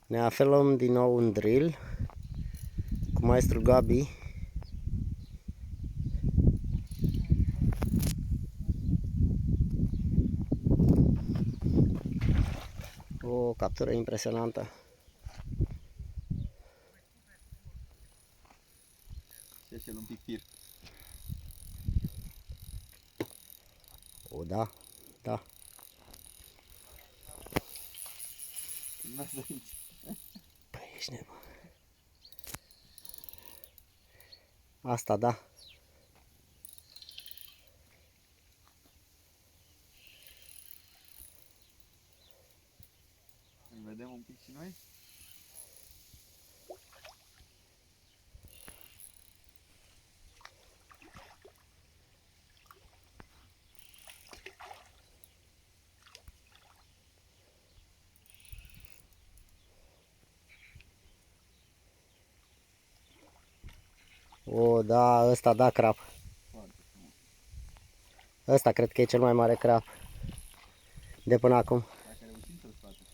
Ne aflăm din nou în drill cu maestrul Gabi. O captură impresionantă. Și un pic fir. O, da, da. Păi ești nebun. Asta da. Îl vedem un pic și noi? O, da, ăsta da crap. Ăsta cred că e cel mai mare crap de până acum. Dacă reușim să-l scoatem.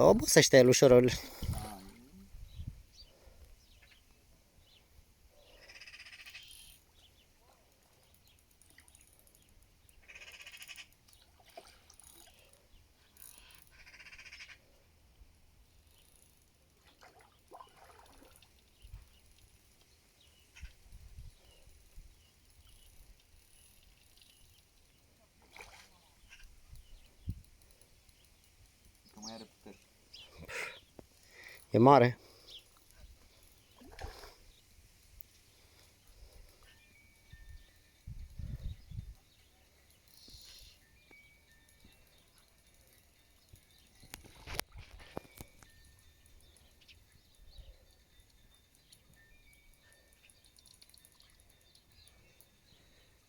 Obosește el ușorul. Că mai are puteri. E mare.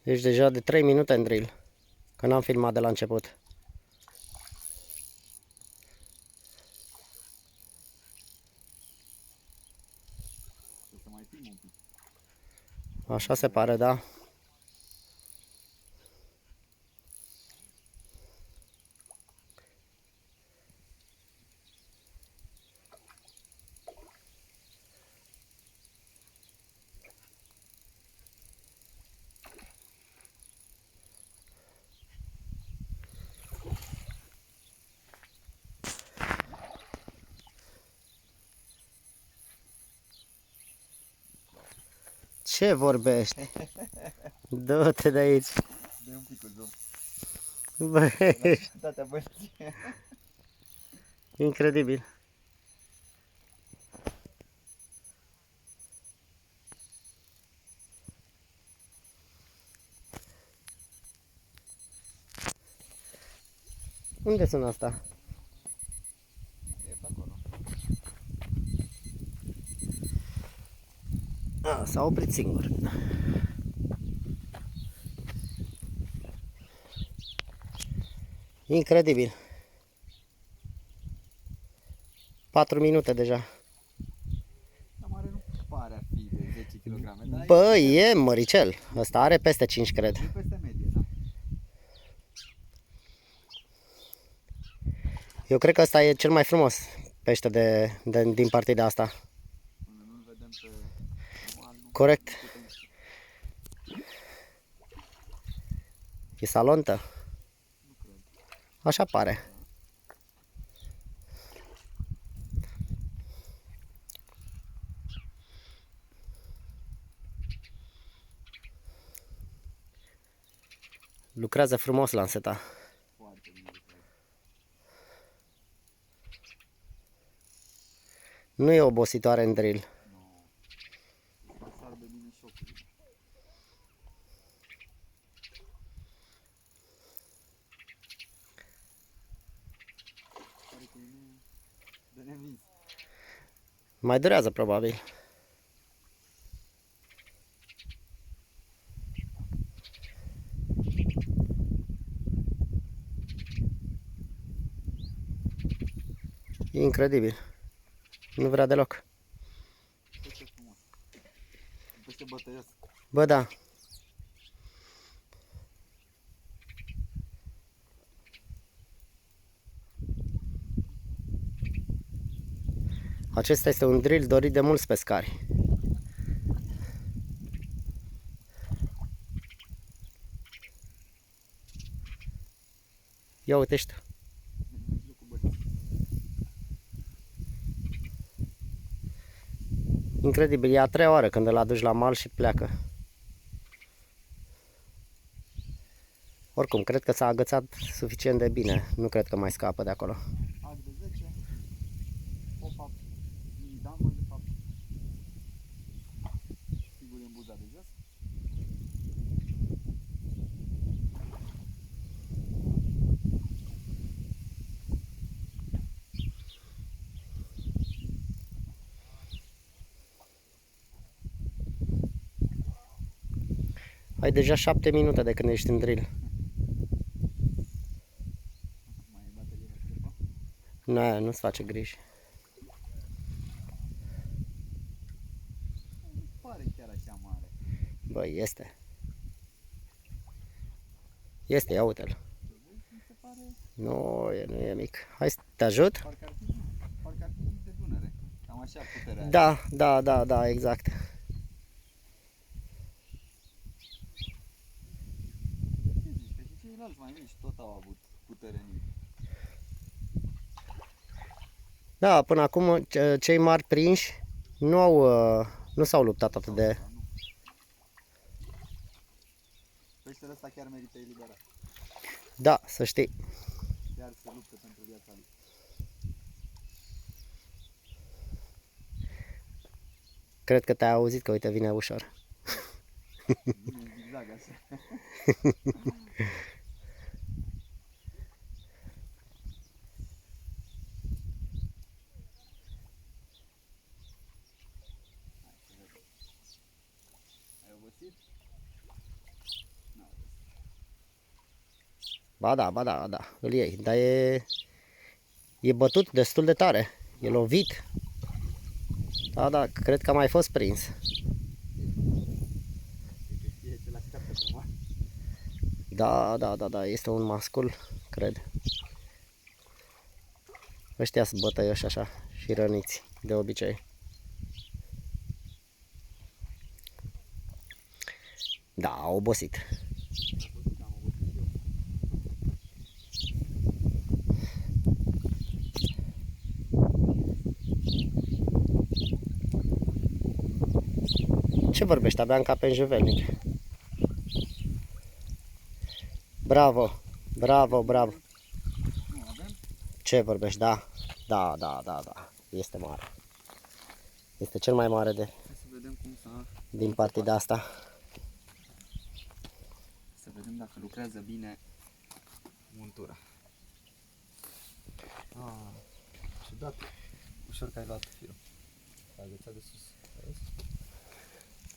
Ești deja de 3 minute în drill, că n-am filmat de la început. Să mai fim un pic. Așa se pare, da. Ce vorbești? Du-te de aici. Dă un pic zoom. Băi, Toate bălți. incredibil. Unde sunt asta? E pe acolo. S-a oprit singur. Incredibil. 4 minute deja. Dar mare nu pare a fi de 10 kg, dar Bă, e măricel. Ăsta are peste 5, cred. e peste medie, da. Eu cred că ăsta e cel mai frumos pește din partida asta. Până nu-l vedem pe mal, nu Corect. putem. E salontă. Nu cred. Așa pare. Lucrează frumos lanseta. Foarte bine lucrează. Nu e obositoare în drill. Nu. Absorbe bine șocurile. Pare că e de nevins. Mai durează probabil. E incredibil. Nu vrea deloc. Pește frumos. Pește bătăios. Bă, da. Acesta este un drill dorit de mulți pescari. Ia uite ăștia. Incredibil, e a treia oară când îl aduci la mal și pleacă. Oricum, cred că s-a agățat suficient de bine. Nu cred că mai scapă de acolo. Ag de 10, pop-up, dumbbell de fapt. Sigur e în buza de jos. Ai deja 7 minute de când ești în drill. Mai e baterie la telefon. Nu-ți face griji. Nu pare chiar așa mare. Băi, este. Este, ia uite-l. Mi se pare, Nu e mic. Hai să te ajut? parcă ar fi de Dunăre. Cam așa puterea are. Da, exact. Ce zici? Că și ceilalți mai mici tot au avut putere în ei. Da, până acum cei mari prinși nu s-au luptat atât de... Sau nu? Peștele ăsta chiar merită eliberat. Da, să știi. Chiar se luptă pentru viața lui. Cred că te-ai auzit că uite vine ușor. Vine în zigzag așa. Hai să vedem. Ai obosit? N-am obosit. Ba da, îl iei, dar e bătut destul de tare, e lovit. Da, cred că a mai fost prins. Cred că știe ce l-așteaptă pe mare. Da, este un mascul, cred. Ăștia sunt bătăioși așa și răniți, de obicei. Da, a obosit. Am obosit și eu. Ce vorbești? Abia încape în juvelnic. Bravo. Nu avem? Ce vorbești? Da. Este mare. Este cel mai mare Hai să vedem cum din partida asta. Să vedem dacă lucrează bine montura. Ciudat. Ușor că ai luat firul. Ai agățat de sus. Vezi?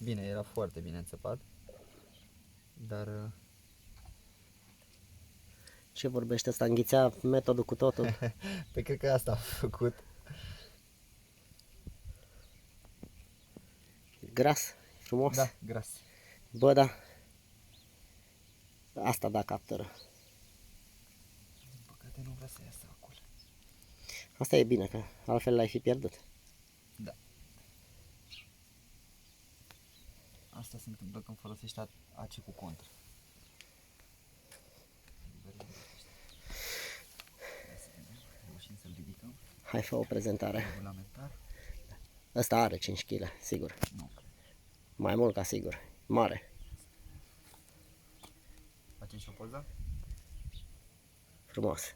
Bine, era foarte bine înțepat. Dar Ce vorbește ăsta? Înghițea metodul cu totul. pe cred că asta a făcut. Gras, frumos. Da, gras. Bă, da. Asta da captură. Din păcate nu vrea să iasă acolo. Asta e bine, că altfel l-ai fi pierdut. Da. Asta se întâmplă când folosești AC cu contră. Reușim să-l ridicăm. Hai, fă o prezentare. Regulamentar. Ăsta are 5 kg, sigur. Nu. Mai mult ca sigur. Mare. Facem și o poză? Frumos.